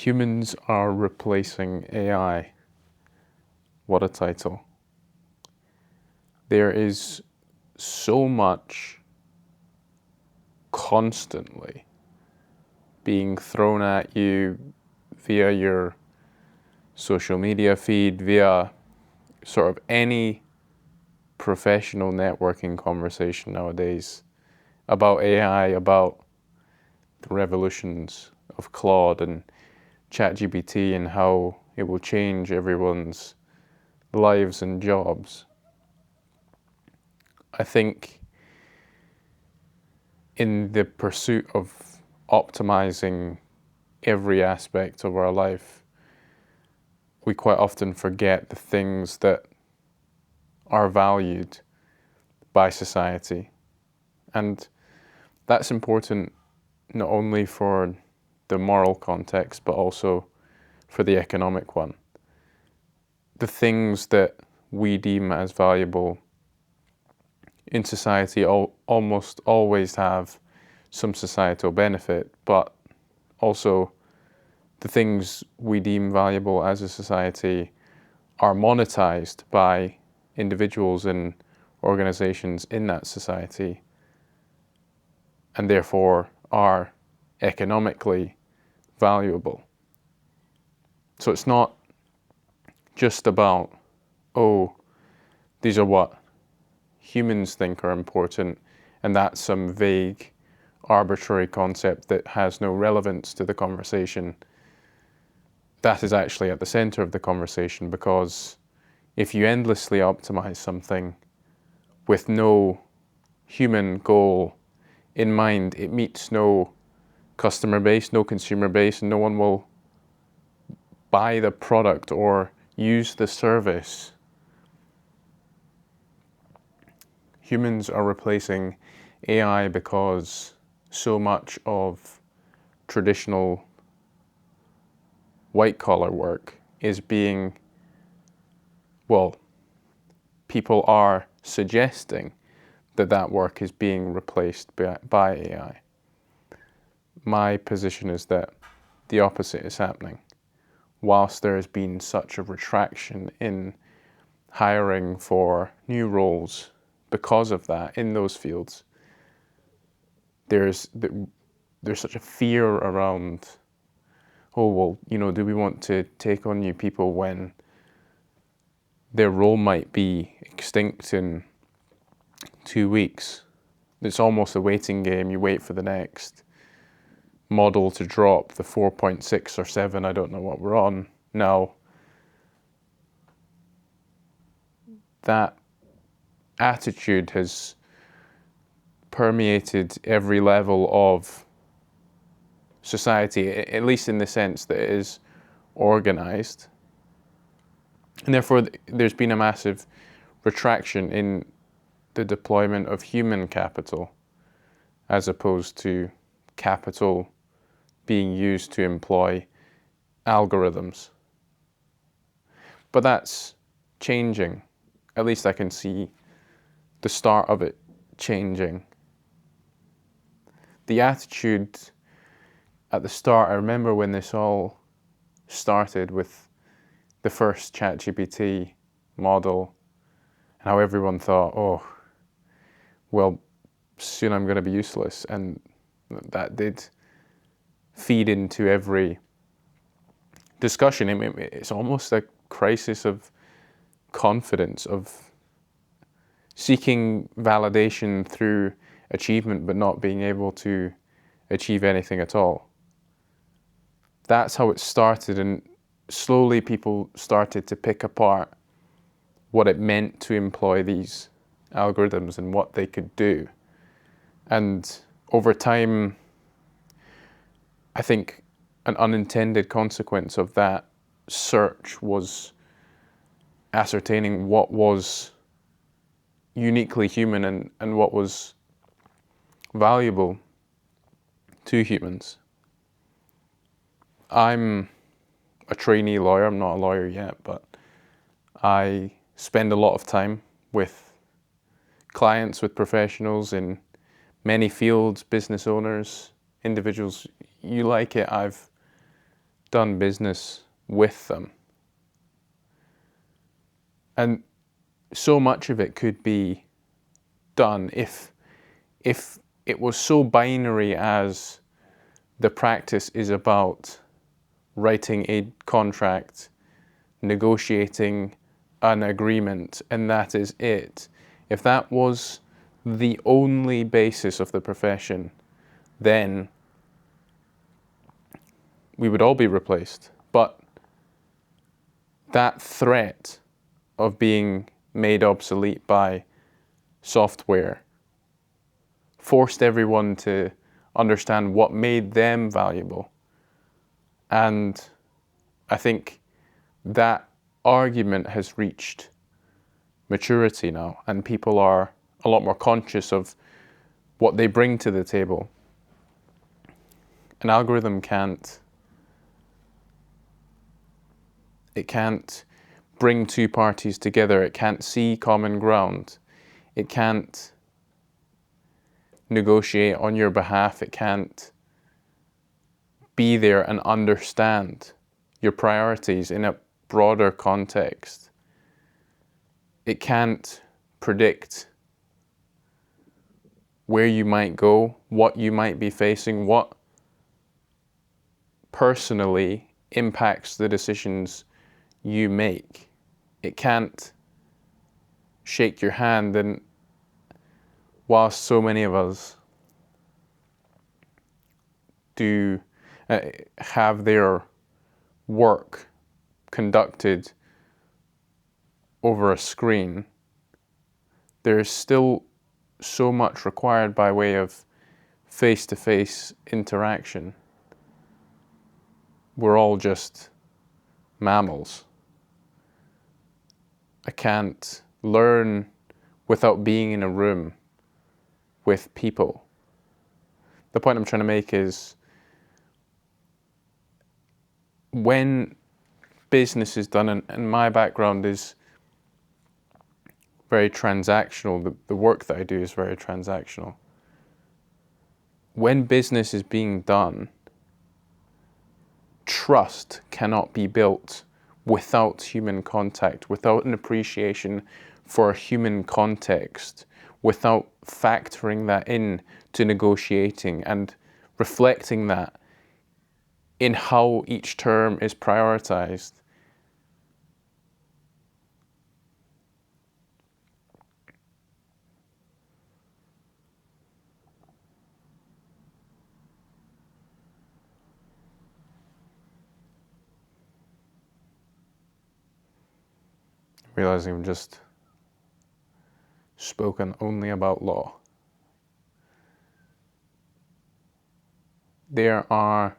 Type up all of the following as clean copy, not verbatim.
Humans are replacing AI. What a title. There is so much constantly being thrown at you via your social media feed, via sort of any professional networking conversation nowadays about AI, about the revolutions of Claude and ChatGPT and how it will change everyone's lives and jobs. I think in the pursuit of optimizing every aspect of our life, we quite often forget the things that are valued by society. And that's important not only for the moral context, but also for the economic one. The things that we deem as valuable in society almost always have some societal benefit, but also the things we deem valuable as a society are monetized by individuals and organizations in that society, and therefore are economically valuable. So it's not just about, oh, these are what humans think are important, and that's some vague, arbitrary concept that has no relevance to the conversation. That is actually at the center of the conversation, because if you endlessly optimize something with no human goal in mind, it meets no customer base, no consumer base, and no one will buy the product or use the service. Humans are replacing AI because so much of traditional white-collar work is being, well, people are suggesting that that work is being replaced by AI. My position is that the opposite is happening. Whilst there has been such a retraction in hiring for new roles because of that in those fields, there's such a fear around, oh, well, do we want to take on new people when their role might be extinct in 2 weeks? It's almost a waiting game. You wait for the next model to drop, the 4.6 or 7, I don't know what we're on now. That attitude has permeated every level of society, at least in the sense that it is organized. And therefore, there's been a massive retraction in the deployment of human capital as opposed to capital being used to employ algorithms. But that's changing. At least I can see the start of it changing. The attitude at the start, I remember when this all started with the first ChatGPT model, and how everyone thought, oh, well, soon I'm going to be useless. And that did feed into every discussion. It's almost a crisis of confidence, of seeking validation through achievement but not being able to achieve anything at all. That's how it started, and slowly people started to pick apart what it meant to employ these algorithms and what they could do. And over time, I think an unintended consequence of that search was ascertaining what was uniquely human and what was valuable to humans. I'm a trainee lawyer. I'm not a lawyer yet, but I spend a lot of time with clients, with professionals in many fields, business owners, individuals. You like it, I've done business with them. And so much of it could be done if it was so binary as the practice is about writing a contract, negotiating an agreement, and that is it. If that was the only basis of the profession, then we would all be replaced. But that threat of being made obsolete by software forced everyone to understand what made them valuable. And I think that argument has reached maturity now, and people are a lot more conscious of what they bring to the table. An algorithm can't bring two parties together. It can't see common ground. It can't negotiate on your behalf. It can't be there and understand your priorities in a broader context. It can't predict where you might go, what you might be facing, what personally impacts the decisions you make. It can't shake your hand, and whilst so many of us do have their work conducted over a screen, there's still so much required by way of face-to-face interaction. We're all just mammals. I can't learn without being in a room with people. The point I'm trying to make is when business is done, and my background is very transactional, the work that I do is very transactional. When business is being done, trust cannot be built without human contact, without an appreciation for human context, without factoring that in to negotiating and reflecting that in how each term is prioritized. Realizing I've just spoken only about law. There are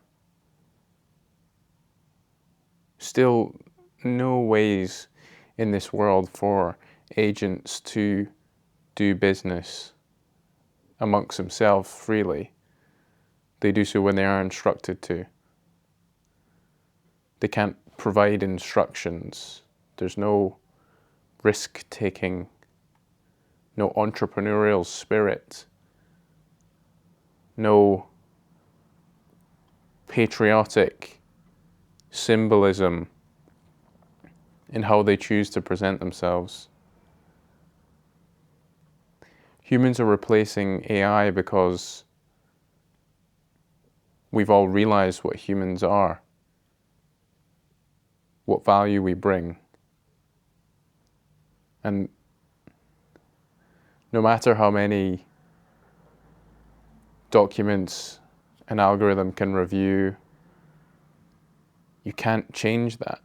still no ways in this world for agents to do business amongst themselves freely. They do so when they are instructed to. They can't provide instructions. There's no risk-taking, no entrepreneurial spirit, no patriotic symbolism in how they choose to present themselves. Humans are replacing AI because we've all realized what humans are, what value we bring. And no matter how many documents an algorithm can review, you can't change that.